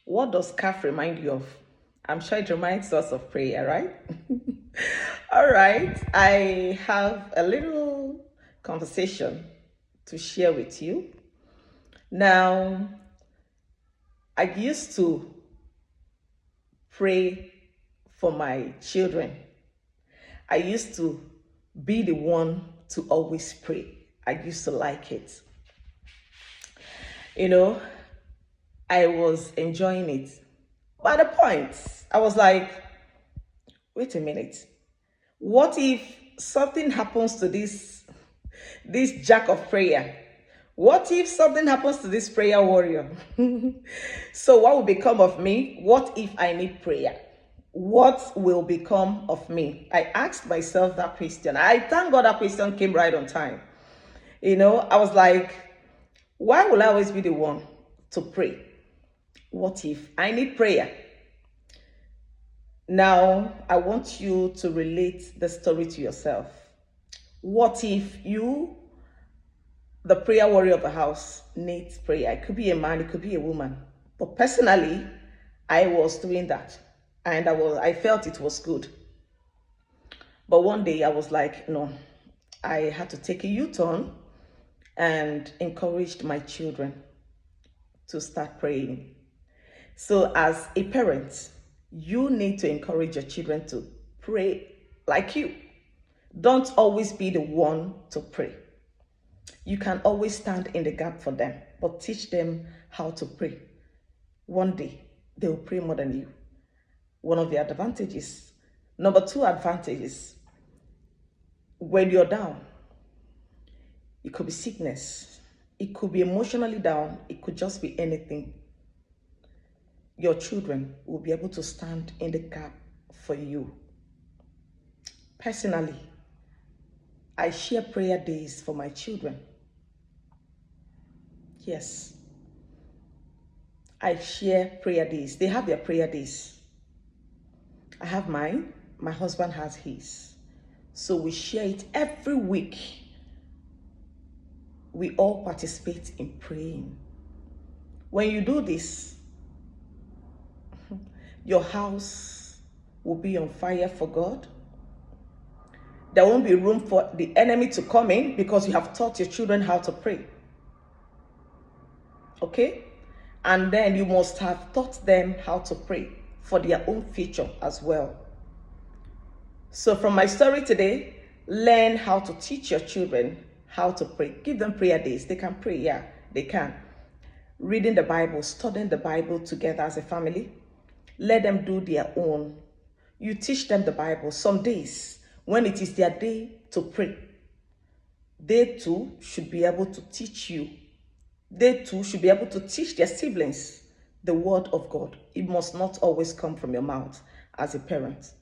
What does calf remind you of? I'm sure it reminds us of prayer, right? All right, I have a little conversation to share with you. Now, I used to pray for my children. I used to be the one to always pray. I used to like it. You know, I was enjoying it. But at a point, I was like, wait a minute. What if something happens to this jack of prayer? What if something happens to this prayer warrior? So what will become of me? What if I need prayer? What will become of me? I asked myself that question. I thank God that question came right on time. I was like, why will I always be the one to pray? What if I need prayer? Now, I want you to relate the story to yourself. What if you, the prayer warrior of the house, needs prayer? It could be a man, it could be a woman. But personally, I was doing that, and I felt it was good. But one day I was like, no, I had to take a U-turn and encouraged my children to start praying. So as a parent, you need to encourage your children to pray like you. Don't always be the one to pray. You can always stand in the gap for them, but teach them how to pray. One day, they will pray more than you. One of the advantages. Number two advantages, when you're down, it could be sickness, it could be emotionally down, it could just be anything. Your children will be able to stand in the gap for you. Personally, I share prayer days for my children. Yes, I share prayer days. They have their prayer days. I have mine. My husband has his. So we share it every week. We all participate in praying. When you do this, your house will be on fire for God. There won't be room for the enemy to come in because you have taught your children how to pray. Okay? And then you must have taught them how to pray for their own future as well. So from my story today, learn how to teach your children how to pray. Give them prayer days. They can pray, yeah, they can. Reading the Bible, studying the Bible together as a family. Let them do their own. You teach them the Bible. Some days, when it is their day to pray, they too should be able to teach you. They too should be able to teach their siblings the word of God. It must not always come from your mouth as a parent.